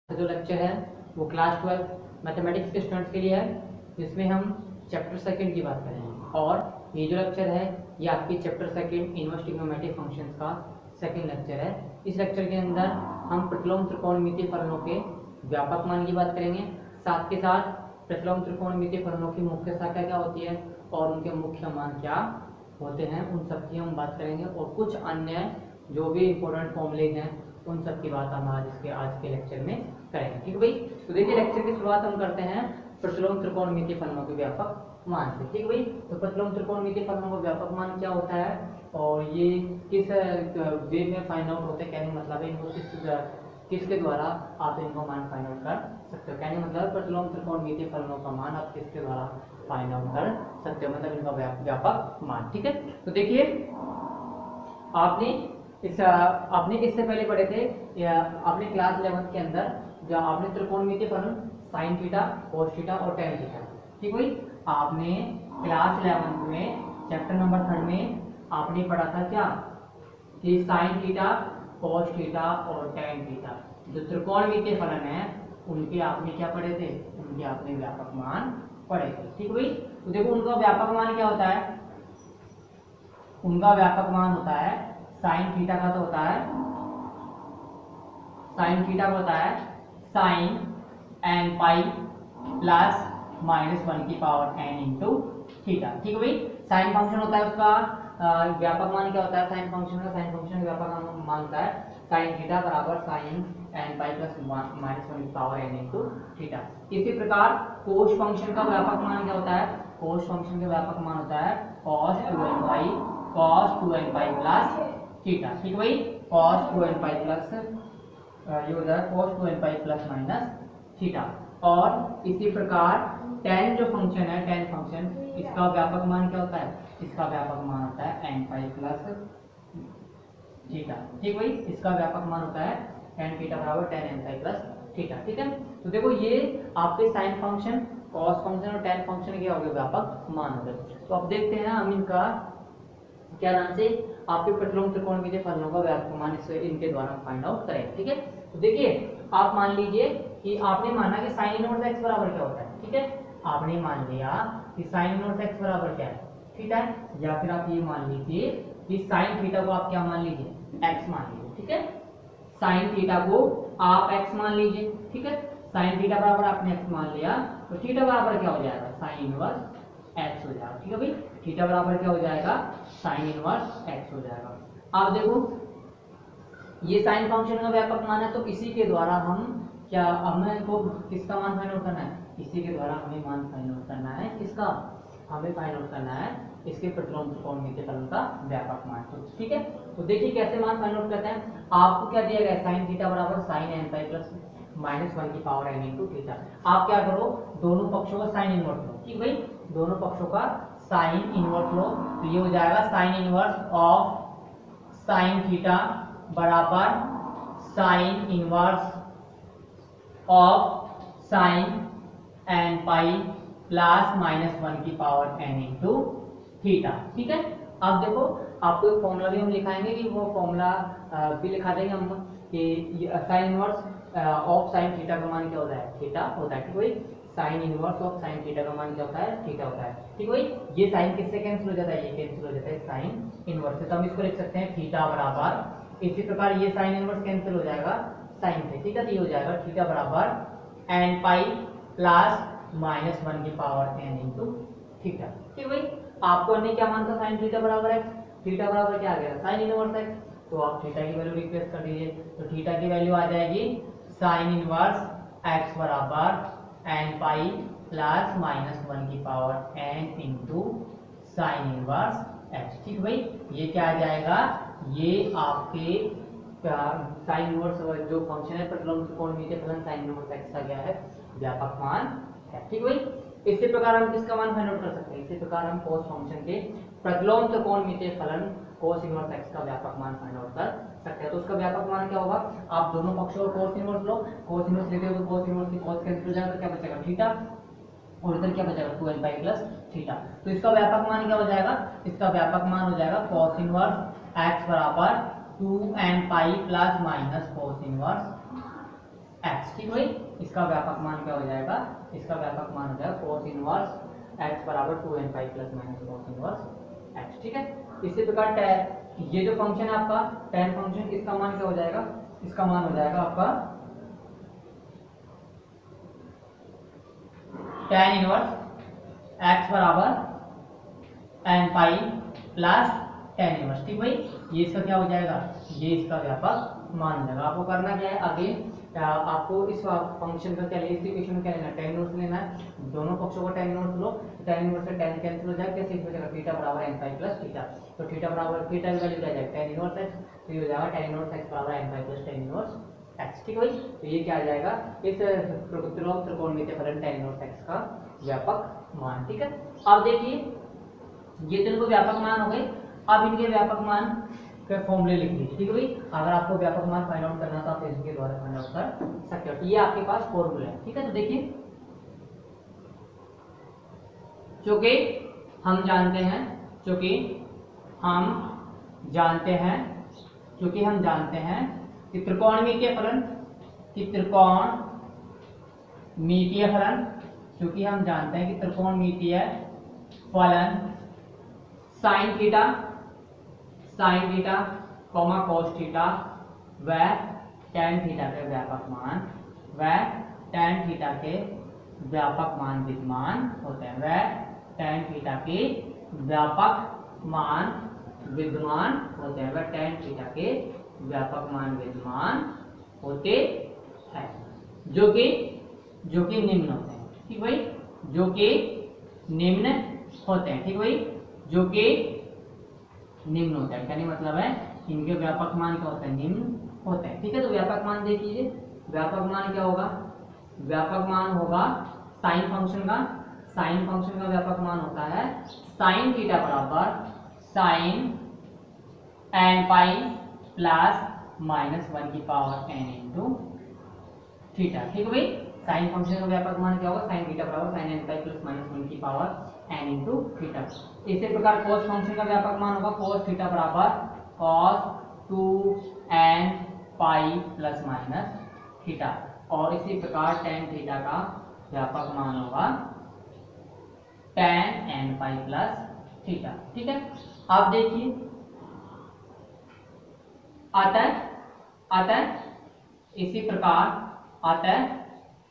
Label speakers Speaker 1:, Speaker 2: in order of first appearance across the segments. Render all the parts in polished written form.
Speaker 1: जो लेक्चर है वो क्लास 12 मैथमेटिक्स के स्टूडेंट्स के लिए है, जिसमें हम चैप्टर सेकंड की बात करेंगे। और ये जो लेक्चर है ये आपकी chapter second inverse trigonometric functions का सेकंड लेक्चर है। इस लेक्चर के अंदर हम प्रतिलोम त्रिकोणमितीय फलनों के व्यापक मान की बात करेंगे, साथ के साथ प्रतिलोम त्रिकोणमितीय फलनों की मुख्य शाखा क्या होती है और उनके मुख्य मान क्या होते हैं, उन सब की हम बात करेंगे। और कुछ अन्य जो भी इम्पोर्टेंट फॉर्मूले हैं उन सब की बात हम आज के लेक्चर में करेंगे। ठीक है भाई, तो देखिए लेक्चर की शुरुआत हम करते हैं प्रतिलोम त्रिकोणमितीय फलनों के व्यापक मान से। ठीक है भाई, तो प्रतिलोम त्रिकोणमितीय फलनों का व्यापक मान क्या होता है और ये किस वे में फाइंड आउट होते हैं, कहने का मतलब है इनको किसके द्वारा आप इनको मान फाइंड आउट कर सकते हो। कहने का मतलब प्रतिलोम त्रिकोणमितीय फलनों का मान आप किसके द्वारा फाइंड आउट कर सकते हो, मतलब इनका व्यापक मान। ठीक है, तो देखिए आपने इससे पहले पढ़े थे अपने क्लास 11 के अंदर जो आपने त्रिकोणमितीय फलन साइन थीटा, कोस थीटा और टेन थीटा। ठीक भाई, आपने क्लास 11 में चैप्टर नंबर 3 में आपने पढ़ा था क्या कि साइन थीटा, कोस थीटा और टेन थीटा जो त्रिकोणमितीय फलन है उनके आपने क्या पढ़े थे, उनके आपने व्यापक मान पढ़े थे। ठीक भाई, तो देखो उनका व्यापक मान क्या होता है, उनका व्यापक मान होता है साइन थीटा का तो होता है साइन थीटा का होता है साइन एन पाई प्लस -1 की पावर n इंटू थीटा। ठीक है भाई, साइन फंक्शन होता है उसका व्यापक मान क्या होता है, साइन फंक्शन का व्यापक मान होता है साइन थीटा बराबर साइन एन पाई प्लस -1 की पावर n इंटू थीटा। इसी प्रकार कोस फंक्शन का व्यापक मान क्या होता है, कोस फंक्शन का व्यापक मान होता है cos 2n pi plus theta. ठीक है भाई, cos 2n पाई प्लस ये हो जाएगा cos 2n पाई प्लस माइनस थीटा। और इसी प्रकार tan जो फंक्शन है, tan फंक्शन इसका व्यापक मान क्या होता है, इसका व्यापक मान होता है n पाई प्लस थीटा। ठीक भाई, इसका व्यापक मान होता है tan थीटा बराबर tan n pi plus theta. ठीक है, तो देखो ये आपके साइन फंक्शन, cos फंक्शन और tan फंक्शन के हो गए व्यापक मान हो गए। तो अब देखते हैं हम इनका क्या नाम से आपके प्रतिलोम त्रिकोणमितीय फलनों का व्यापक मान इनके द्वारा फाइंड आउट करें। ठीक है, तो देखिए आप मान लीजिए कि आपने माना कि साइन इनवर्स x बराबर क्या होता है। ठीक है, आपने मान लिया कि साइन इनवर्स x बराबर क्या है, थीटा है, या फिर आप ये मान लीजिए कि साइन थीटा को आप क्या मान लीजिए, x मान लीजिए। ठीक है, साइन थीटा को आप x मान लीजिए। ठीक है, साइन थीटा बराबर आपने x मान लिया तो थीटा बराबर क्या हो जाएगा, साइन इनवर्स x हो जाएगा। ठीक है भाई, थीटा बराबर क्या हो जाएगा, साइन इनवर्स x हो जाएगा। अब देखो ये साइन फंक्शन का व्यापक मान है, तो इसी के द्वारा हम क्या, हमें को किसका मान फाइंड आउट करना है, इसी के द्वारा हमें मान फाइंड आउट करना है, किसका, हमें फाइंड आउट करना है इसके प्रतिलोम त्रिकोणमितीय फलन का व्यापक मान। तो ठीक है, तो देखिए कैसे मान फाइंड आउट करते हैं। आपको क्या दिया गया है, साइन थीटा बराबर साइन एन पाई प्लस -1 की पावर n इंटू थीटा। आप क्या करो, दोनों पक्षों का साइन इनवर्स लो। ठीक भाई, दोनों पक्षों का साइन इनवर्स लो, तो ये हो जाएगा sine inverse of sine theta बराबर sine inverse of sine n pi plus -1 की पावर n इंटू थीटा। ठीक है, अब देखो आपको एक फॉर्मूला भी हम लिखाएंगे कि वो फॉर्मूला भी लिखा देंगे हम कि sign inverse of sine theta का मान क्या होता है, थीटा होता है। ठीक भाई, sign inverse of sine theta का मान क्या होता है, थीटा होता है। ठीक भाई, ये साइन किससे कैंसिल हो जाता है, ये कैंसिल हो जाता है साइन इनवर्स से, तो हम इसको लिख सकते हैं थीटा बराबर, इसी प्रकार ये साइन इनवर्स कैंसिल हो जाएगा साइन से। ठीक है, तो ये हो जाएगा थीटा बराबर n पाई प्लस -1 की पावर n इंटू थीटा। ठीक भाई, आपको हमने क्या मान था, साइन थीटा बराबर x, थीटा बराबर क्या आ गया, साइन इनवर्स x, तो आप थीटा की वैल्यू रिप्लेस कर दीजिए, तो थीटा की वैल्यू आ जाएगी साइन इनवर्स x बराबर n पाई प्लस -1 की power n into sine inverse x। ठीक भाई, ये क्या आ जाएगा, ये आपके साइन इनवर्स जो फंक्शन है प्रतिलोम त्रिकोणमितीय फलन साइन इनवर्स x का क्या है, व्यापक मान है। ठीक भाई, इसी प्रकार हम किसका मान फाइंड आउट कर सकते हैं, इसी प्रकार हम कोस फंक्शन के प्रतिलोम त्रिकोणमितीय फलन कोस इनवर्स x का व्यापक मान फाइंड आउट कर सकते हैं। तो उसका व्यापक मान क्या होगा, आप दोनों पक्षों का कोस इनवर्स लो, कोस इनवर्स लेते हो तो कोस इनवर्स की कोस कैंसिल हो जाएगा, तो क्या बचेगा थीटा, और इधर क्या बचेगा 2n पाई प्लस थीटा। तो इसका व्यापक मान क्या हो जाएगा, इसका व्यापक मान हो जाएगा cos इनवर्स x बराबर 2n पाई plus minus cos inverse x. ठीक भाई, इसका व्यापक मान क्या हो जाएगा, इसका व्यापक मान हो जाएगा cos इनवर्स एक्स बराबर 2n पाई plus minus cos inverse x. ठीक है, इसी प्रकार ये जो फंक्शन है आपका tan फंक्शन, इसका मान क्या हो जाएगा, इसका मान हो जाएगा आपका tan इनवर्स एक्स बराबर n pi plus tan inverse. ठीक भाई, ये इसका क्या हो जाएगा, ये इसका व्यापक मान हो जाएगा। आपको करना क्या है, अगेन आपको इस फंक्शन का क्या लेना, इस इक्वेशन में क्या लेना, tan इनवर्स लेना है। दोनों पक्षों को tan इनवर्स लो, tan इनवर्स से tan कैंसिल हो जाएगा, कैसे इसमें जाएगा थीटा बराबर n पाई प्लस थीटा। तो थीटा बराबर थीटा की वैल्यू क्या जाएगा tan इनवर्स x, तो ये हो जाएगा tan इनवर्स x बराबर n pi plus tan inverse x। ठीक है भाई, तो ये क्या आ जाएगा, इस प्रतिलोम त्रिकोणमितीय फलन tan इनवर्स x का व्यापक मान। ठीक है, अब देखिए ये तो इनको व्यापक मान हो गए, अब इनके व्यापक मान के फॉर्मूले लिख लीजिए। ठीक है भाई, अगर आपको व्यापक मान फाइंड आउट करना तो आप इनके द्वारा फाइंड आउट कर सकते हो। तो ये आपके पास फॉर्मूला है। ठीक है, तो देखिए चूंकि हम जानते हैं, चूंकि हम जानते हैं, चूंकि हम जानते हैं कि त्रिकोणमितीय फलन, कि त्रिकोणमितीय फलन, चूंकि हम जानते हैं कि त्रिकोणमितीय फलन sine theta comma cos theta व tan थीटा के व्यापक मान, व tan थीटा के व्यापक मान विद्यमान होते हैं, व tan थीटा के व्यापक मान विद्यमान होते हैं, व tan थीटा के व्यापक मान विद्यमान होते हैं, जो कि निम्न होते हैं। ठीक भाई, जो कि निम्न होते हैं। ठीक भाई, जो कि निम्न होता है, क्या मतलब है, इनके व्यापक मान क्या होता है, निम्न होते हैं। ठीक है, तो व्यापक मान देख लीजिए, व्यापक मान क्या होगा, व्यापक मान होगा साइन फंक्शन का, साइन फंक्शन का व्यापक मान होता है साइन थीटा बराबर sine n pi plus minus 1 की पावर n इंटू थीटा। ठीक है भाई, साइन फंक्शन का व्यापक मान क्या होगा, साइन थीटा बराबर sine n pi plus minus 1 की पावर n इंटू थीटा। इसी प्रकार cos फंक्शन का व्यापक मान होगा cos थीटा बराबर cos 2n पाई प्लस माइनस थीटा, और इसी प्रकार tan थीटा का व्यापक मान होगा tan n pi plus theta. ठीक है, अब देखिए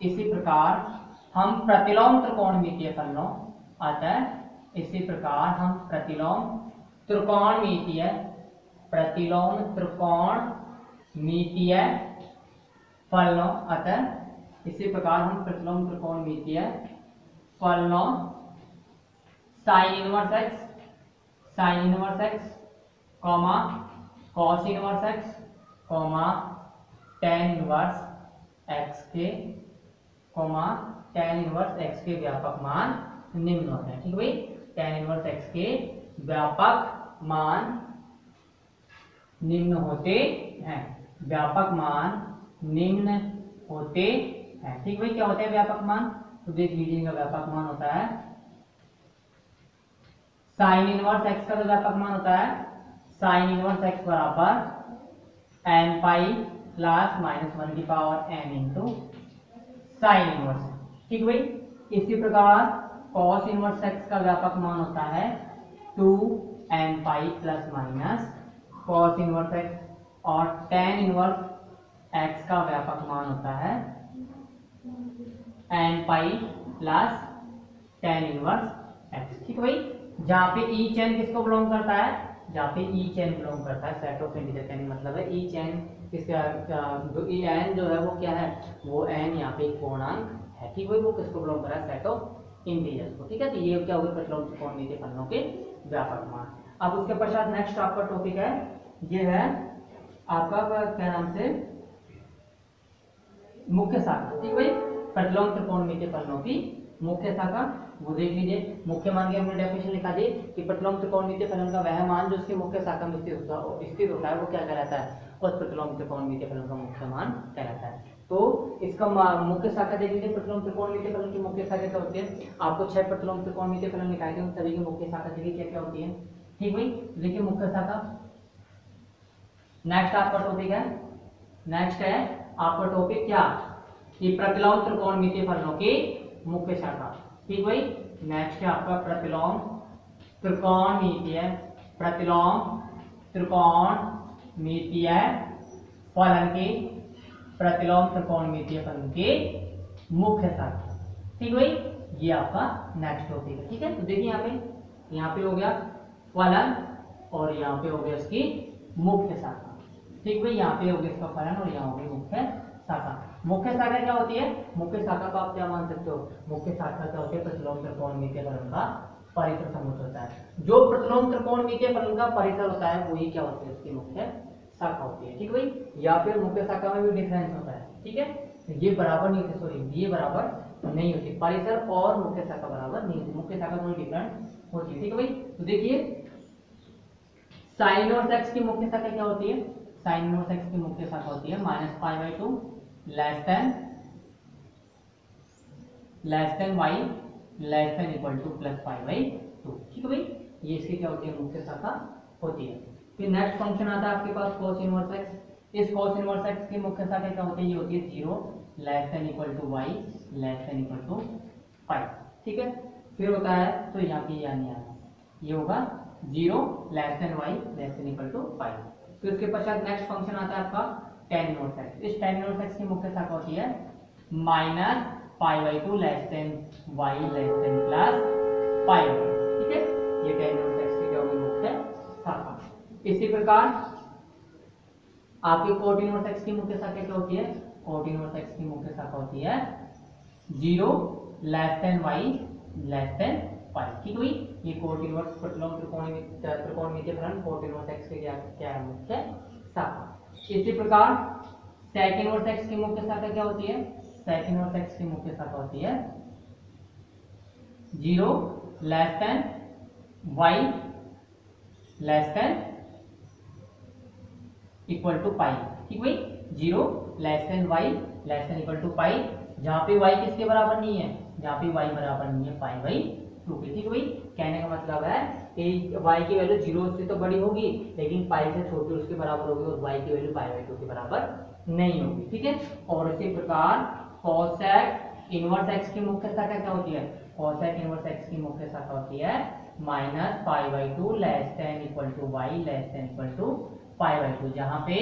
Speaker 1: इसी प्रकार हम प्रतिलोम त्रिकोणमितीय फलनों, इसी प्रकार हम प्रतिलोम त्रिकोणमितीय फलनों, इसी प्रकार हम प्रतिलोम त्रिकोणमितीय फलनों sign inverse x comma cos inverse x comma tan inverse x के व्यापक मान निम्न होते हैं। ठीक है भाई, tan इनवर्स एक्स के व्यापक मान निम्न होते हैं, व्यापक मान निम्न होते हैं। ठीक भाई, क्या होते हैं व्यापक मान, तो देख लीजिए इनका व्यापक मान होता है साइन इनवर्स एक्स का जो व्यापक मान होता है साइन इनवर्स एक्स बराबर n पाई प्लस माइनस 1 की power n into sine inverse. ठीक भाई, इसी प्रकार cos इनवर्स एक्स का व्यापक मान होता है 2n पाई plus minus cos inverse x, और tan इनवर्स एक्स का व्यापक मान होता है n pi plus tan inverse x. ठीक भाई, जहाँ पे ई चैन किसको बिलोंग करता है, जहाँ पे ई चैन बिलोंग करता है सेट ऑफ इंटीजर, यानी मतलब है ई चैन किसका, जो ई एन जो है वो क्या है, वो एन यहाँ पे एक पूर्णांक है। ठीक भाई, वो किसको बिलोंग कर रहा है, सेट ऑफ इंटीजर्स को। ठीक है, तो ये क्या हुआ प्रतिलोम त्रिकोणमितीय फलनों के व्यापक मान। अब उसके पश्चात नेक्स्ट आपका टॉपिक है, ये है आपका क्या नाम से, मुख्य शाखा। ठीक भाई, प्रतिलोम त्रिकोणमितीय फलनों की मुख्य शाखा, वो देख लीजिए। मुख्य मान की हमने डेफिनेशन लिखा दी कि प्रतिलोम त्रिकोणमितीय फलन का वह मान जो उसकी मुख्य शाखा में स्थित होता है वो क्या कहलाता है, उस प्रतिलोम त्रिकोणमितीय फलन का मुख्य मान कहलाता है। तो इसका मुख्य शाखा देख लीजिए, प्रतिलोम त्रिकोणमितीय फलन की मुख्य शाखा क्या होती है, आपको 6 प्रतिलोम त्रिकोणमितीय फलन लिखाए थे, उन सभी की मुख्य शाखा देखिए क्या क्या होती है। ठीक भाई, देखिए मुख्य शाखा। नेक्स्ट आपका टॉपिक है, नेक्स्ट है आपका टॉपिक क्या, ये प्रतिलोम त्रिकोणमितीय फलनों की मुख्य शाखा। ठीक भाई, नेक्स्ट है आपका प्रतिलोम त्रिकोणमितीय फलन के प्रतिलोम त्रिकोणमितीय फलन के मुख्य शाखा। ठीक भाई, ये आपका नेक्स्ट टॉपिक है। ठीक है, तो देखिए यहाँ पे हो गया फलन और यहाँ पे हो गया इसकी मुख्य शाखा। ठीक भाई, यहाँ पे हो गया इसका फलन और यहाँ हो गई मुख्य शाखा। मुख्य शाखा क्या होती है? मुख्य शाखा को आप क्या मान सकते हो? मुख्य शाखा क्या होती है? प्रतिलोम त्रिकोणमितीय फलन का परिसर समुच्चय होता है। जो प्रतिलोम त्रिकोणमितीय फलन का परिसर होता है वही क्या होती है? उसकी मुख्य शाखा होती है। ठीक भाई, या फिर मुख्य शाखा में भी डिफरेंस होता है। ठीक है, ये बराबर नहीं होती, सॉरी ये बराबर नहीं होती, परिसर और मुख्य शाखा बराबर नहीं होती, मुख्य शाखा दोनों डिफरेंट होती है। ठीक है भाई, तो देखिए साइन और सेक्स की मुख्य शाखा क्या होती है? साइन और सेक्स की मुख्य शाखा होती है -π/2 less than y less than equal to +π/2। ठीक है भाई, ये इसकी क्या होती है? मुख्य शाखा होती है। फिर नेक्स्ट फंक्शन आता है आपके पास cos इनवर्स x। इस cos इनवर्स x की मुख्य शाखा क्या होती है? ये होती है 0 less than equal to y less than equal to π। ठीक है, फिर होता है तो यहाँ पे यह नहीं आया, ये होगा 0 less than y less than equal to π। फिर उसके पश्चात नेक्स्ट फंक्शन आता है आपका tan इनवर्स x। इस tan इनवर्स x की मुख्य शाखा होती है -π/2 less than y less than +π। ठीक है, ये tan इनवर्स x की क्या होगी? मुख्य शाखा। इसी प्रकार आपके cot इनवर्स x की मुख्य शाखा क्या होती है? cot इनवर्स x की मुख्य शाखा होती है 0 less than y less than π। ठीक है, ये cot इनवर्स प्रतिलोम त्रिकोणमितीय फलन cot इनवर्स x की क्या है? मुख्य शाखा। इसी प्रकार sec इनवर्स x की मुख्य शाखा क्या होती है? sec इनवर्स x की मुख्य शाखा होती है 0 less than y less than equal to π। ठीक भाई, 0 less than y less than equal to π, जहाँ पे y किसके बराबर नहीं है? जहाँ पे y बराबर नहीं है π/2 के। ठीक भाई, कहने का मतलब है कि y की वैल्यू 0 से तो बड़ी होगी लेकिन π से छोटी उसके बराबर होगी और y की वैल्यू π/2 के बराबर नहीं होगी। ठीक है, और इसी प्रकार cosec इनवर्स x की मुख्य शाखा क्या होती है? cosec इनवर्स x की मुख्य शाखा होती है -π/2 less than equal to y less than equal to π/2, जहाँ पे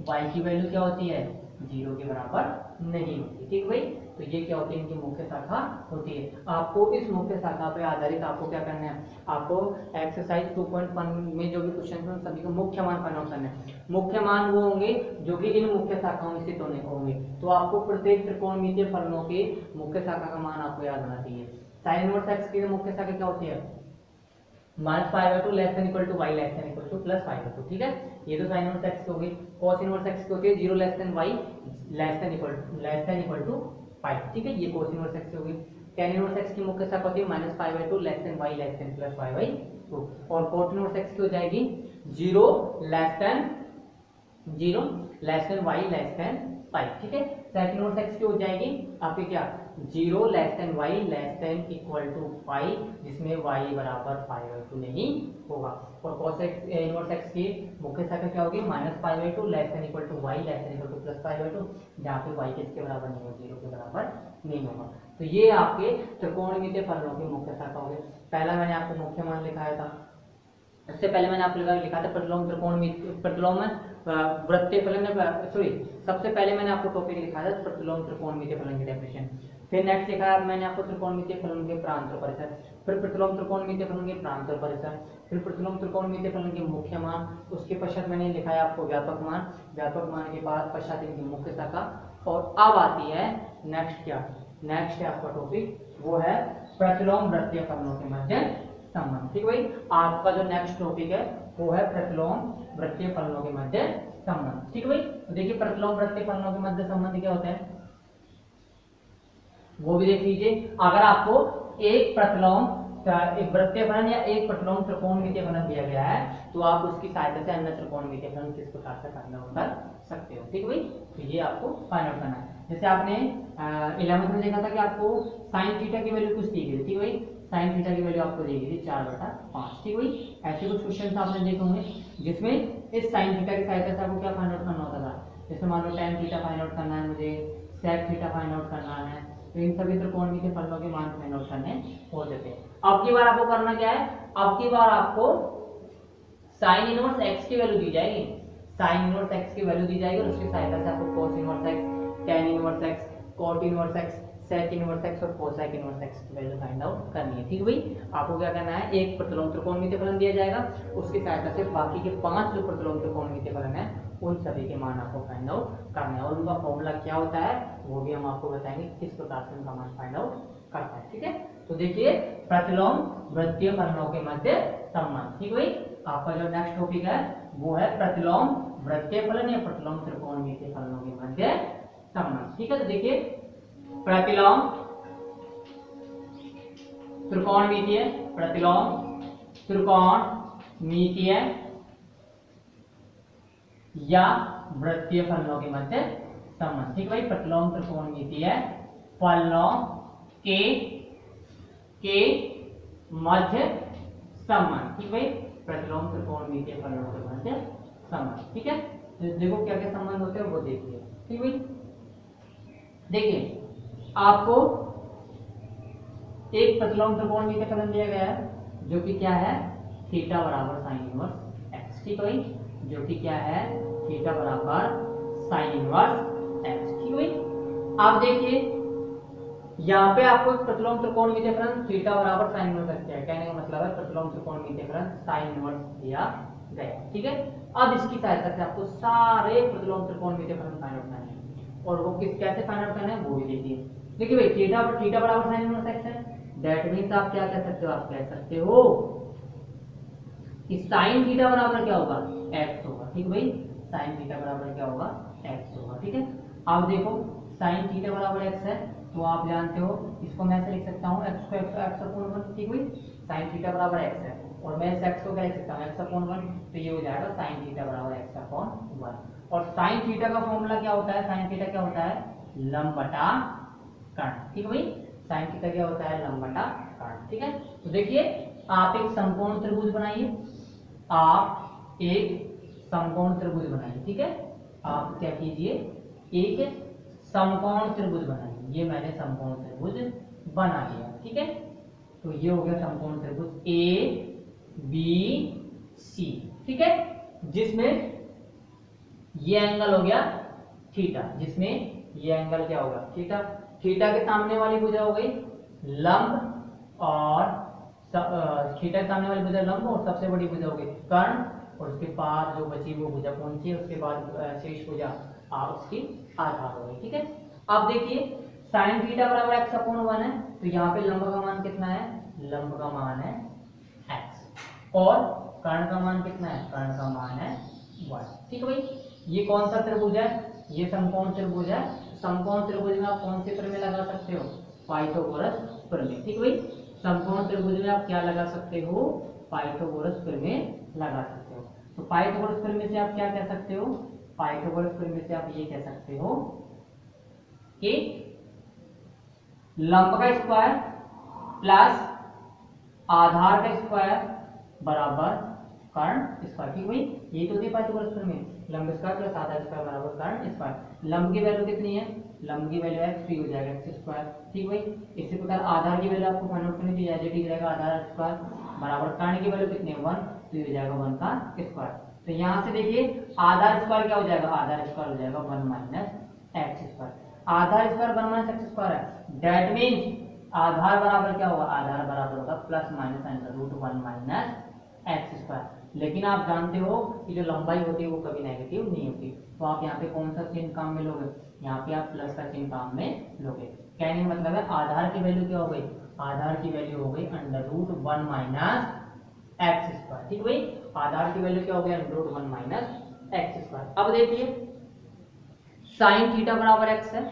Speaker 1: y की वैल्यू क्या होती है? 0 के बराबर नहीं होती। ठीक भाई, तो ये क्या होती है? इनकी मुख्य शाखा होती है। आपको इस मुख्य शाखा पे आधारित आपको क्या करना है? आपको एक्सरसाइज 2.1 में जो भी क्वेश्चन है सभी को मुख्य मान फाइंड आउट करना है। मुख्य मान वो होंगे जो कि इन मुख्य शाखाओं में स्थित होंगे। तो आपको प्रत्येक त्रिकोणमितीय फलनों के मुख्य शाखा का मान आपको याद होना चाहिए। साइन इनवर्स x की मुख्य शाखा क्या होती है? -π/2 less than equal to y less than equal to +π/2। ठीक है, ये तो साइन इनवर्स x की होगी। cos इनवर्स x की होती है 0 less than y less than equal to π। ठीक है, ये cos इनवर्स x की होगी। tan इनवर्स x की मुख्य शाखा होती है -π/2 less than y less than +π/2, और cot इनवर्स x की हो जाएगी 0 less than y less than π। ठीक है, sec इनवर्स x की हो जाएगी आपकी क्या? 0 less than y less than equal to π, जिसमें y बराबर π/2 नहीं होगा। और cos इनवर्स x की मुख्य शाखा क्या होगी? -π/2 less than equal to y less than equal to +π/2, जहाँ पे y किसके बराबर नहीं होगा? 0 के बराबर नहीं होगा। तो ये आपके त्रिकोणमितीय फलनों की मुख्य शाखा होगी। पहला मैंने आपको मुख्य मान लिखाया था, इससे पहले मैंने आपको लिखा था प्रतिलोम वृत्तीय फलन, सॉरी सबसे पहले मैंने आपको टॉपिक लिखा था प्रतिलोम त्रिकोणमितीय फलन की डेफिनेशन। फिर नेक्स्ट लिखा मैंने आपको त्रिकोणमितीय फलन के प्रांत और परिसर, फिर प्रतिलोम त्रिकोणमितीय फलन के प्रांत और परिसर, फिर प्रतिलोम त्रिकोणमितीय फलन के मुख्य मान, उसके पश्चात मैंने लिखा है आपको व्यापक मान के बाद पश्चात इनकी मुख्य शाखा। और अब आती है नेक्स्ट है आपका टॉपिक, वो है प्रतिलोम वृत्तीय फलनों के मध्य संबंध। ठीक भाई, आपका जो नेक्स्ट टॉपिक है वो है प्रतिलोम वृत्तीय फलनों के मध्य संबंध। ठीक भाई, तो देखिए प्रतिलोम वृत्तीय फलनों के मध्य संबंध क्या होता है वो भी देख लीजिए। अगर आपको एक वृत्तीय फलन या एक प्रतिलोम त्रिकोणमितीय फलन दिया गया है तो आप उसकी सहायता से अन्य त्रिकोणमितीय फलन किस प्रकार से फाइंड आउट कर सकते हो। ठीक भाई, तो ये आपको फाइंड आउट करना है। जैसे आपने 11th में देखा था कि आपको साइन थीटा की वैल्यू कुछ दी गई थी। ठीक भाई, साइन थीटा की वैल्यू आपको दी गई थी 4/5। ठीक भाई, ऐसे कुछ क्वेश्चन आपने देखे होंगे जिसमें इस साइन थीटा की सहायता से आपको क्या फाइंड आउट करना होता था। जैसे मान लो tan थीटा फाइंड आउट करना है मुझे, सेक थीटा फाइंड आउट करना है, तो इन सभी त्रिकोणमितीय फलनों के मान फाइंड आउट करने होते थे। अब की बार आपको करना क्या है, अब की बार आपको साइन इनवर्स एक्स की वैल्यू दी जाएगी, साइन इनवर्स एक्स की वैल्यू दी जाएगी और उसकी सहायता से आपको cos inverse x, tan inverse x, cot inverse x, sec inverse x और कोसेक इनवर्स एक्स की वैल्यू फाइंड आउट करनी है। ठीक है भाई, आपको क्या करना है, एक प्रतिलोम त्रिकोणमितीय फलन दिया जाएगा, उसकी सहायता से बाकी के 5 जो प्रतिलोम त्रिकोणमितीय फलन है उन सभी के मान आपको फाइंड आउट करना है, और उनका फॉर्मूला क्या होता है वो भी हम आपको बताएंगे किस प्रकार से उनका मान फाइंड आउट करता है। ठीक है, तो देखिए प्रतिलोम वृत्तीय फलनों के मध्य संबंध। ठीक है भाई, आपका जो नेक्स्ट टॉपिक है वो है प्रतिलोम वृत्तीय फलन या प्रतिलोम त्रिकोणमितीय फलनों के मध्य संबंध। ठीक है, तो देखिए प्रतिलोम त्रिकोणमितीय, प्रतिलोम त्रिकोणमितीय या वृत्तीय फलनों के मध्य संबंध। ठीक है भाई, प्रतिलोम त्रिकोणमितीय फलनों के मध्य संबंध। ठीक है भाई, प्रतिलोम त्रिकोणमितीय फलनों के मध्य संबंध। ठीक है, तो देखो क्या क्या संबंध होते हैं वो देखिए। ठीक है भाई, देखिए आपको एक प्रतिलोम त्रिकोणमितीय फलन दिया गया है जो कि क्या है, थीटा बराबर साइन इनवर्स एक्स। ठीक है भाई, जो कि क्या है, थीटा बराबर साइन इनवर्स एक्स। ठीक है भाई, आप देखिए यहाँ पे आपको प्रतिलोम त्रिकोणमितीय फलन थीटा बराबर साइन इनवर्स एक्स है, कहने का मतलब है प्रतिलोम त्रिकोणमितीय फलन साइन इनवर्स दिया गया। ठीक है, अब इसकी सहायता से आपको सारे प्रतिलोम त्रिकोणमितीय फलन फाइंड आउट करने हैं, और वो किस कैसे फाइंड आउट करना है वो भी देखिए। देखिए भाई, थीटा बराबर साइन इनवर्स एक्स है, दैट मींस आप क्या कह सकते हो, आप कह सकते हो कि साइन थीटा बराबर क्या होगा, एक्स होगा। ठीक है भाई, साइन थीटा बराबर क्या होगा, एक्स होगा। ठीक है, अब देखो साइन थीटा बराबर एक्स है, तो आप जानते हो इसको मैं ऐसे लिख सकता हूँ एक्स को एक्स अपॉन 1। ठीक है, साइन थीटा बराबर एक्स है और मैं इस एक्स को क्या लिख सकता हूँ, एक्स अपॉन 1, तो ये हो जाएगा साइन थीटा बराबर एक्स अपॉन 1। और साइन थीटा का फॉर्मूला क्या होता है, साइन थीटा क्या होता है, लंब बटा कर्ण। ठीक है भाई, साइन थीटा क्या होता है, लंब बटा कर्ण। ठीक है, तो देखिए आप एक समकोण त्रिभुज बनाइए, आप एक समकोण त्रिभुज बनाइए। ठीक है, आप क्या कीजिए, एक समकोण त्रिभुज बनाइए। ये मैंने समकोण त्रिभुज बना लिया। ठीक है, तो ये हो गया समकोण त्रिभुज ए बी सी। ठीक है, जिसमें ये एंगल हो गया थीटा, जिसमें ये एंगल क्या होगा, थीटा। थीटा के सामने वाली भुजा हो गई लंब, और थीटा के सामने वाली भुजा लंब और सबसे बड़ी भुजा हो गई कर्ण, और उसके पास जो बची वो भुजा कौन सी है, उसके बाद शेष भुजा उसकी आधार हो गई। ठीक है, अब देखिए साइन थीटा बराबर एक्स अपॉन 1 है, तो यहाँ पे लंब का मान कितना है, लंब का मान है एक्स, और कर्ण का मान कितना है, कर्ण का मान है 1। ठीक है भाई, ये कौन सा त्रिभुज है, ये समकोण त्रिभुज है। समकोण त्रिभुज में आप कौन से प्रमेय लगा सकते हो, पाइथागोरस प्रमेय। ठीक है भाई, समकोण त्रिभुज में आप क्या लगा सकते हो, पाइथागोरस प्रमेय लगा सकते हो। तो पाइथागोरस प्रमेय से आप क्या कह सकते हो, पाइथागोरस प्रमेय से आप ये कह सकते हो कि लंब का स्क्वायर प्लस आधार का स्क्वायर बराबर कर्ण स्क्वायर। ठीक है भाई, ये तो होती है पाइथागोरस प्रमेय, लंब स्क्वायर प्लस आधार स्क्वायर बराबर कर्ण स्क्वायर। लंब की वैल्यू कितनी है, लंब की वैल्यू एक्स, तो हो जाएगा एक्स स्क्वायर। ठीक भाई, इसी प्रकार आधार की वैल्यू आपको फाइंड आउट करनी थी, एज इट इज रहेगा आधार स्क्वायर बराबर कर्ण की वैल्यू कितनी है 1, तो ये हो जाएगा 1 का स्क्वायर। तो यहाँ से देखिए आधार स्क्वायर क्या हो जाएगा, आधार स्क्वायर हो जाएगा 1 माइनस एक्स स्क्वायर। आधार स्क्वायर 1 माइनस एक्स स्क्वायर है, दैट मीन्स आधार बराबर क्या होगा, आधार बराबर होगा plus minus under root 1 minus x square. लेकिन आप जानते हो कि जो लंबाई होती है वो कभी नेगेटिव नहीं होती, तो आप यहाँ पे कौन सा चिन्ह काम में लोगे, यहाँ पे आप प्लस का चिन्ह काम में लोगे। कहने का मतलब है आधार की वैल्यू क्या हो गई, आधार की वैल्यू हो गई under root 1 minus x square. ठीक है भाई, आधार की वैल्यू क्या हो गई, under root 1 minus x square. अब देखिए साइन थीटा बराबर एक्स है,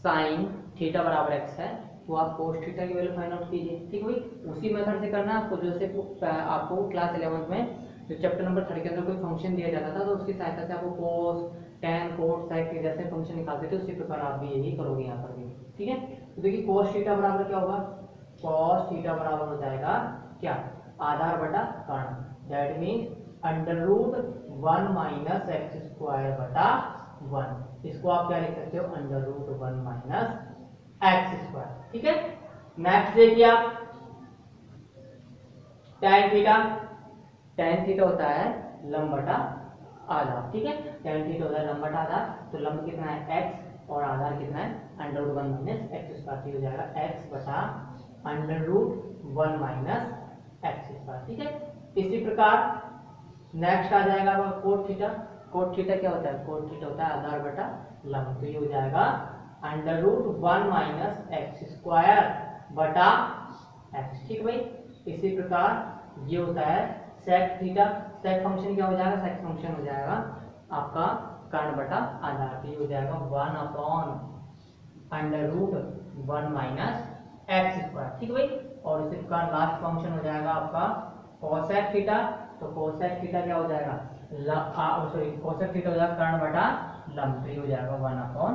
Speaker 1: साइन थीटा बराबर एक्स है, तो आप कोस थीटा की वैल्यू फाइंड आउट कीजिए। ठीक है भाई, उसी मेथड से करना है आपको, जैसे आपको क्लास 11th में जो चैप्टर नंबर 3 के अंदर कोई फंक्शन दिया जाता था, तो उसकी सहायता से आपको कोस tan कोट साइक के जैसे फंक्शन निकालते थे, उसी प्रकार आप भी यही करोगे यहाँ पर भी। ठीक है, तो देखिए कोस थीटा बराबर क्या होगा, कोस थीटा बराबर हो जाएगा क्या, आधार बटा कर्ण, that means under root 1 minus x square बटा 1। इसको आप क्या लिख सकते हो, under root 1 minus x square. ठीक है, नेक्स्ट देखिए आप tan थीटा। tan थीटा होता है लंब बटा आधार। ठीक है, tan थीटा होता है लंब बटा आधार। तो लंब कितना है x और आधार कितना है under root 1 minus x square. हो जाएगा x बटा under root 1 minus x square. ठीक है, इसी प्रकार नेक्स्ट आ जाएगा आपका कोट थीटा। कोट थीटा क्या होता है, कोट थीटा होता है आधार बटा लंब। तो ये हो जाएगा under root 1 minus x square बटा एक्स। ठीक भाई, इसी प्रकार ये होता है सेक थीटा। सेक फंक्शन क्या हो जाएगा, सेक फंक्शन हो जाएगा आपका कर्ण बटा आधार। तो ये हो जाएगा 1 upon under root 1 minus x square. ठीक भाई, और इसी प्रकार लास्ट फंक्शन हो जाएगा आपका कोसेक थीटा। तो कोसेक थीटा क्या हो जाएगा, सॉरी कोसेक थीटा हो जाएगा कर्ण बटा लंब। तो ये हो जाएगा 1 अपॉन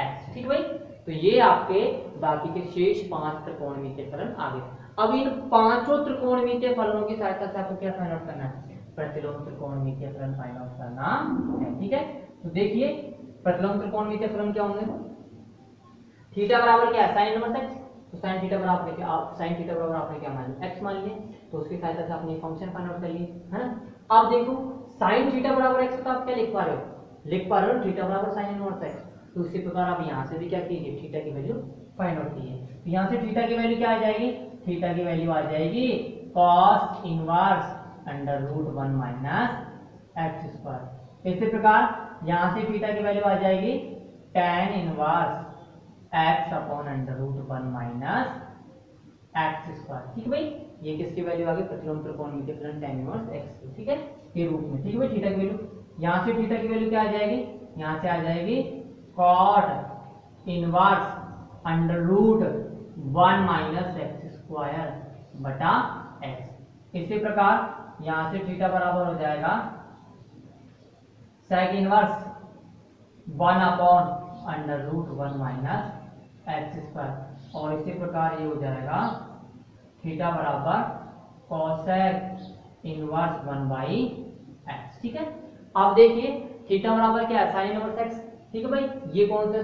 Speaker 1: एक्स। ठीक भाई, तो ये आपके बाकी के शेष 5 त्रिकोणमितीय फलन आ गए। अब इन पांचों त्रिकोणमितीय फलनों की सहायता से आपको क्या फाइंड आउट करना है, प्रतिलोम त्रिकोणमितीय फलन फाइंड आउट करना है। ठीक है, तो देखिए प्रतिलोम त्रिकोणमितीय फलन क्या होंगे। थीटा बराबर क्या है, साइन इनवर्स एक्स। तो साइन थीटा बराबर देखिए आप साइन थीटा बराबर आपने क्या मान लिया, एक्स मान लिया। तो उसकी सहायता से आपने फंक्शन फाइंड आउट कर लिए, है ना। अब देखो साइन थीटा बराबर एक्स, तो आप क्या लिख पा रहे हो, लिख पा रहे हो थीटा बराबर साइन इनवर्स एक्स। तो उसी प्रकार आप यहाँ से भी क्या कीजिए, थीटा की वैल्यू फाइंड आउट कीजिए। तो यहाँ से थीटा की वैल्यू क्या आ जाएगी, थीटा की वैल्यू आ जाएगी cos inverse under root 1 minus x square. इसी प्रकार यहाँ से थीटा की वैल्यू आ जाएगी tan inverse x upon under root 1 minus x square. ठीक है भाई, ये किसकी वैल्यू आ गई, प्रतिलोम त्रिकोणमितीय फलन tan इनवर्स एक्स की। ठीक है, के रूप में। ठीक है भाई, थीटा की वैल्यू यहाँ से थीटा की वैल्यू क्या आ जाएगी, यहाँ से आ जाएगी cot inverse under root 1 minus x square बटा एक्स। इसी प्रकार यहाँ से थीटा बराबर हो जाएगा sec inverse 1 upon under root 1 minus x square. और इसी प्रकार ये हो जाएगा थीटा बराबर cosec इनवर्स 1 बाई एक्स। ठीक है, अब देखिए थीटा बराबर क्या है, साइन इनवर्स एक्स। ठीक है भाई, ये कौन सा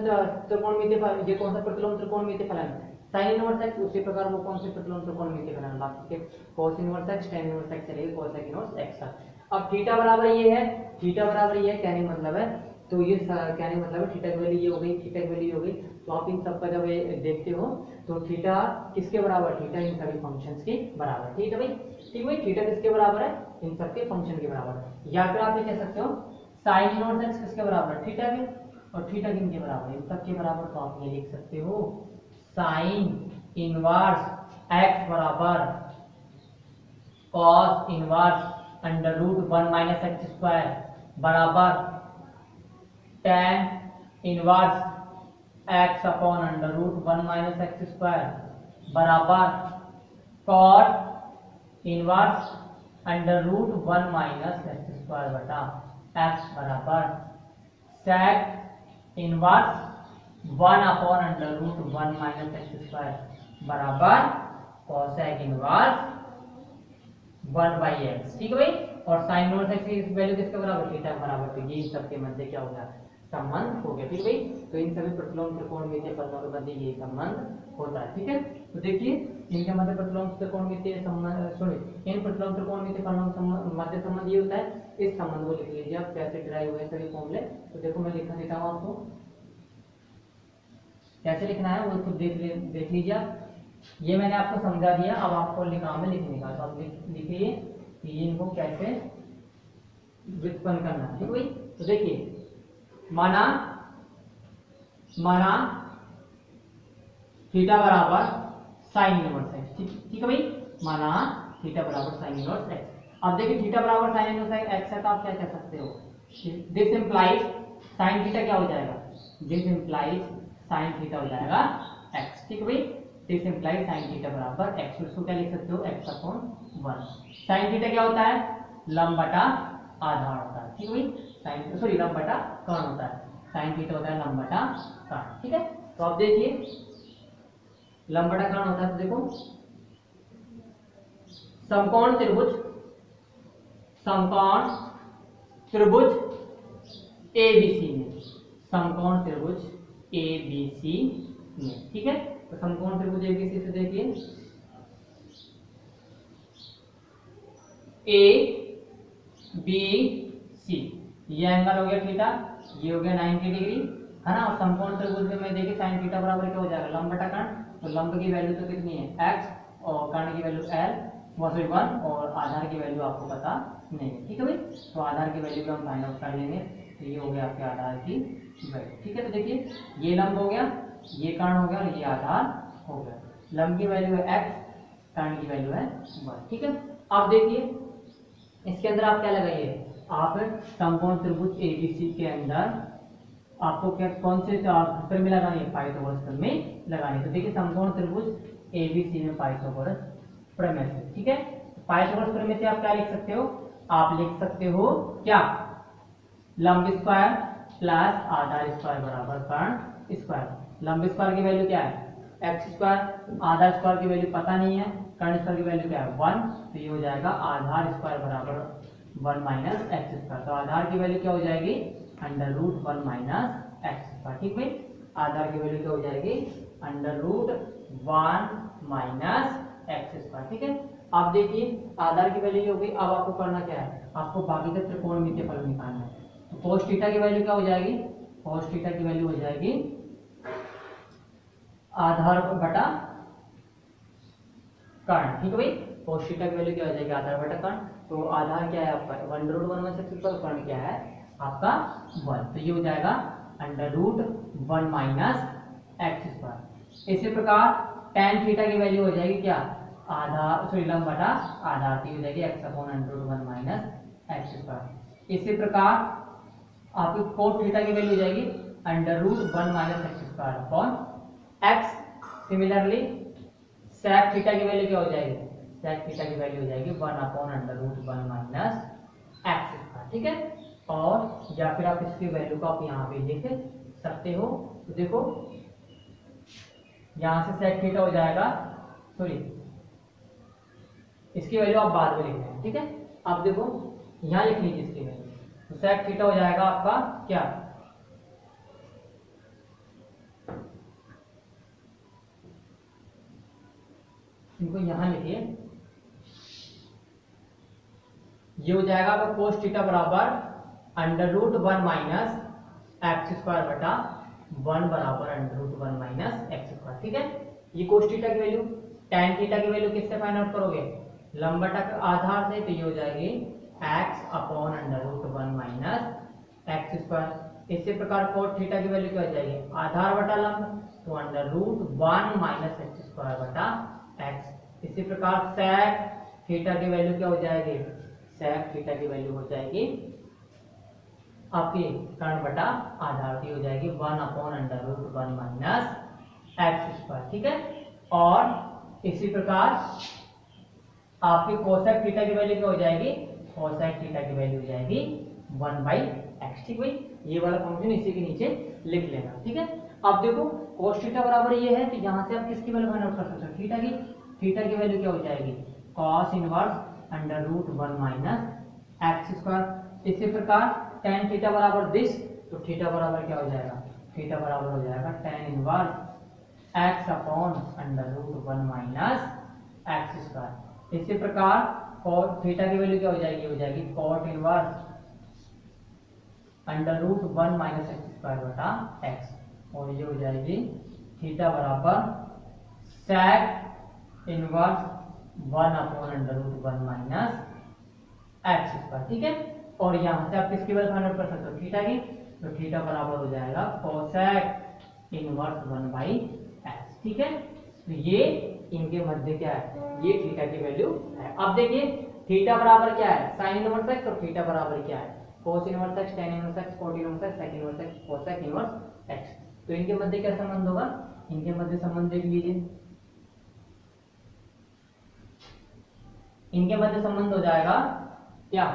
Speaker 1: त्रिकोणमितीय फलन, ये कौन सा प्रतिलोम त्रिकोणमितीय फलन, साइन इनवर्स एक्स। उसी प्रकार वो कौन से प्रतिलोम त्रिकोणमितीय फलन, बाकी के cos inverse x, tan inverse x चलेगी, cosec इनवर्स एक्स का। अब थीटा बराबर ये है, थीटा बराबर ये है, कहने का मतलब है, तो ये कहने का मतलब है थीटा की वैल्यू ये हो गई, थीटा की वैल्यू ये हो गई। तो आप इन सब का जब देखते हो तो थीटा किसके बराबर, थीटा इन सभी फंक्शंस के बराबर। ठीक है भाई, ठीक भाई, थीटा किसके बराबर है, इन सब के फंक्शन के बराबर। या फिर आप ये कह सकते हो साइन इनवर्स एक्स किसके बराबर है, थीटा के, और थीटा किनके बराबर है, इन सब के बराबर। तो आप ये लिख सकते हो साइन इनवर्स एक्स बराबर cos inverse under root 1 minus x square बराबर tan inverse x upon under root 1 minus x square बराबर cot inverse under root 1 minus x square बटा एक्स बराबर sec inverse 1 upon under root 1 minus x square बराबर cosec inverse 1 by x. ठीक है भाई, और sine inverse x की value किसके बराबर, थीटा के बराबर। तो ये सबके मध्य क्या हो गया, संबंध हो गया। ठीक है भाई, तो इन सभी प्रतिलोम त्रिकोणमितीय फलनों के मध्य ये संबंध होता है। ठीक है, तो देखिए इनके मध्य प्रतिलोम त्रिकोणमितीय संबंध, सॉरी इन प्रतिलोम त्रिकोणमितीय फलनों का मध्य संबंध ये होता है। इस संबंध को लिख लीजिए आप, कैसे ड्राइव हुए सभी फॉर्मूले। तो देखो मैं लिखा देता हूँ आपको, कैसे लिखना है वो खुद देख लीजिए आप। ये मैंने आपको समझा दिया, अब आपको काम में लिखने का। तो आप लिखिए कि इनको कैसे व्युत्पन्न करना है। ठीक है भाई, तो देखिए माना थीटा बराबर साइन इनवर्स एक्स। ठीक है भाई, माना थीटा बराबर साइन इनवर्स एक्स। अब देखिए थीटा बराबर साइन इनवर्स एक्स है, तो आप क्या कह सकते हो, दिस इंप्लाइज साइन थीटा क्या हो जाएगा, दिस इंप्लाइज साइन थीटा हो जाएगा एक्स। ठीक है भाई, दिस इंप्लाइज साइन थीटा बराबर एक्स। इसको क्या लिख सकते हो, एक्स अपॉन 1। साइन थीटा क्या होता है, लंब बटा आधार होता है। ठीक है भाई, साइन सॉरी लंब बटा कर्ण होता है, साइन थीटा होता है लंब बटा कर्ण। ठीक है, तो अब देखिए लंब बटा कर्ण होता है, तो देखो समकोण त्रिभुज एबीसी में समकोण त्रिभुज ए बी सी में। ठीक है, तो समकोण त्रिभुज ए बी सी से देखिए ए बी सी, ये एंगल हो गया थीटा, ये हो गया 90 डिग्री, है ना। और समकोण त्रिभुज में देखिए साइन थीटा बराबर क्या हो जाएगा, लंब बटा कर्ण। तो लंब की वैल्यू तो कितनी है x और कर्ण की वैल्यू l सॉरी 1 और आधार की वैल्यू आपको पता नहीं है। ठीक है भाई, तो आधार की वैल्यू भी हम फाइंड आउट कर लेंगे। तो ये हो गया आपके आधार की वैल्यू। ठीक है, तो देखिए ये लंब हो गया, ये कर्ण हो गया और ये आधार हो गया। लंब की वैल्यू है x, कर्ण की वैल्यू है 1। ठीक है, अब देखिए इसके अंदर आप क्या लगाइए, आप समकोण त्रिभुज एबीसी के अंदर आपको क्या कौन से सूत्र में लगानी है, पाइथागोरस प्रमेय लगानी है। तो देखिए समकोण त्रिभुज एबीसी में पाइथागोरस प्रमेय से। ठीक है, पाइथागोरस प्रमेय से आप क्या लिख सकते हो, आप लिख सकते हो क्या, लंब स्क्वायर प्लस आधार स्क्वायर बराबर कर्ण स्क्वायर। लंब स्क्वायर की वैल्यू क्या है एक्स स्क्वायर, आधार स्क्वायर की वैल्यू पता नहीं है, कर्ण स्क्वायर की वैल्यू क्या है 1, तो ये हो जाएगा आधार स्क्वायर बराबर 1 माइनस एक्स स्क्वायर। तो आधार की वैल्यू क्या हो जाएगी √1 माइनस एक्स स्क्वायर। ठीक है, आधार की वैल्यू क्या हो जाएगी √1 माइनस एक्स स्क्वायर। ठीक है, अब देखिए आधार की वैल्यू हो गई। अब आपको करना क्या है, आपको बाकी का त्रिकोणमितीय फलन निकालना है। तो cos थीटा की वैल्यू क्या हो जाएगी, cos थीटा की वैल्यू हो जाएगी आधार बटा कर्ण। ठीक है भाई, cos थीटा की वैल्यू क्या हो जाएगी आधार बटा कर्ण। तो आधार क्या है आपका 1√1 में सबसे ऊपर, कर्ण क्या है आपका 1, तो ये हो जाएगा √1 माइनस एक्स स्क्वायर। इसी प्रकार tan थीटा की वैल्यू हो जाएगी क्या, आधार सॉरी लंब बटा आधार, तो हो जाएगी x/√1 माइनस एक्स स्क्वायर। इसी प्रकार आपकी cos थीटा की वैल्यू हो जाएगी √1 minus x square upon x। Similarly sec theta की वैल्यू क्या हो जाएगी, sec थीटा की वैल्यू हो जाएगी 1/√1 माइनस एक्स स्क्वायर। ठीक है, और या फिर आप इसकी वैल्यू को आप यहाँ पे लिख सकते हो। तो देखो यहाँ से sec थीटा हो जाएगा, सॉरी इसकी वैल्यू आप बाद में लिख रहे हैं। ठीक है, अब देखो यहाँ लिख लीजिए इसकी वैल्यू, तो sec थीटा हो जाएगा आपका क्या, इनको यहाँ लिखिए, ये हो जाएगा आपका cos थीटा बराबर √1 माइनस एक्स स्क्वायर बटा 1 बराबर √1 माइनस एक्स स्क्वायर। ठीक है, ये cos थीटा की वैल्यू। tan थीटा की वैल्यू किससे फाइंड आउट करोगे, लंब बटा आधार से, तो ये हो जाएगी x/√1 माइनस एक्स स्क्वायर। इसी प्रकार cos थीटा की वैल्यू क्या हो जाएगी आधार बटा लंब, तो √1 माइनस एक्स स्क्वायर बटा x। इसी प्रकार sec थीटा की वैल्यू क्या हो जाएगी, sec थीटा की वैल्यू हो जाएगी आपकी कर्ण बटा आधार की हो जाएगी 1/√1 माइनस एक्स स्क्वायर। ठीक है, और इसी प्रकार आपकी कोसेक थीटा की वैल्यू क्या हो जाएगी, कोसेक थीटा की वैल्यू हो जाएगी 1/x। ठीक भाई, ये वाला फंक्शन इसी के नीचे लिख लेना। ठीक है, अब देखो cos थीटा बराबर ये है, तो यहाँ से आप किसकी वैल्यू फाइंड आउट कर सकते हो, थीटा की। थीटा की वैल्यू क्या हो जाएगी cos inverse √1 minus x square. इसी प्रकार tan थीटा बराबर दिस, तो थीटा बराबर क्या हो जाएगा, थीटा बराबर हो जाएगा tan inverse x/√1 minus x square. इसी प्रकार cos थीटा की वैल्यू क्या हो जाएगी, हो जाएगी cot inverse √1 minus x square बटा एक्स, और ये हो जाएगी थीटा बराबर sec inverse 1/√1 minus x square. ठीक है, और यहाँ से आप किसकी वैल्यू फाइंड आउट कर सकते हो, थीटा की। तो थीटा बराबर हो जाएगा cosec इनवर्स 1/x। ठीक है, तो ये इनके मध्य क्या है, ये थीटा की वैल्यू है। अब देखिए थीटा बराबर क्या है sin इनवर्स x, और थीटा बराबर क्या है cos inverse x, tan inverse x, cot inverse x, sec inverse x, cosec inverse x। तो इनके मध्य क्या संबंध होगा, इनके मध्य संबंध देख लीजिए, इनके मध्य संबंध हो जाएगा क्या,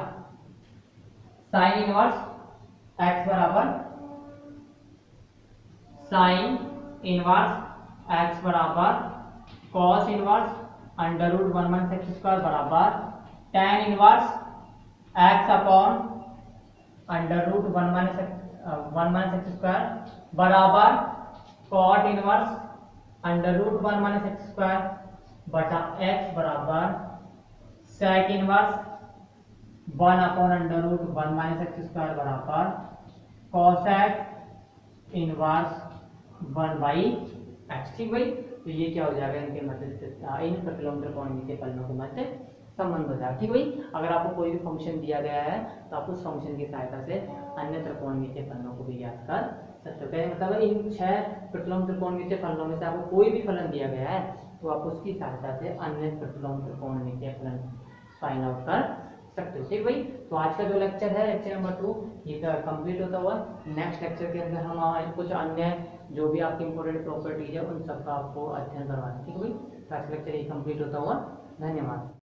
Speaker 1: साइन इनवर्स x बराबर साइन इनवर्स x बराबर cos inverse √1 minus x square बराबर tan inverse x upon √1 minus one minus x square बराबर cot inverse under root one minus x square बटा एक्स बराबर sec inverse one upon under root one minus x square बराबर cosec inverse one by x. ठीक भाई, तो ये क्या हो जाएगा, इनके मध्य इन प्रतिलोम त्रिकोणमिति के फलनों के मध्य संबंध हो जाएगा। ठीक भाई, अगर आपको कोई भी फंक्शन दिया गया है तो आप उस फंक्शन की सहायता से अन्य त्रिकोणमितीय फलनों को भी ज्ञात कर सकते हो। मतलब इन 6 प्रतिलोम त्रिकोणमितीय फलनों में से आपको कोई भी फलन दिया गया है तो आप उसकी सहायता से अन्य प्रतिलोम त्रिकोणमितीय फलन फाइंड आउट कर सकते हो। ठीक भाई, तो आज का जो लेक्चर है लेक्चर नंबर 2 ये कंप्लीट होता हुआ। नेक्स्ट लेक्चर के अंदर हम कुछ अन्य जो भी आपकी इंपॉर्टेंट प्रॉपर्टीज है उन सबका आपको अध्ययन करवाना है। ठीक है भाई, तो आज लेक्चर ये कंप्लीट होता हुआ। धन्यवाद।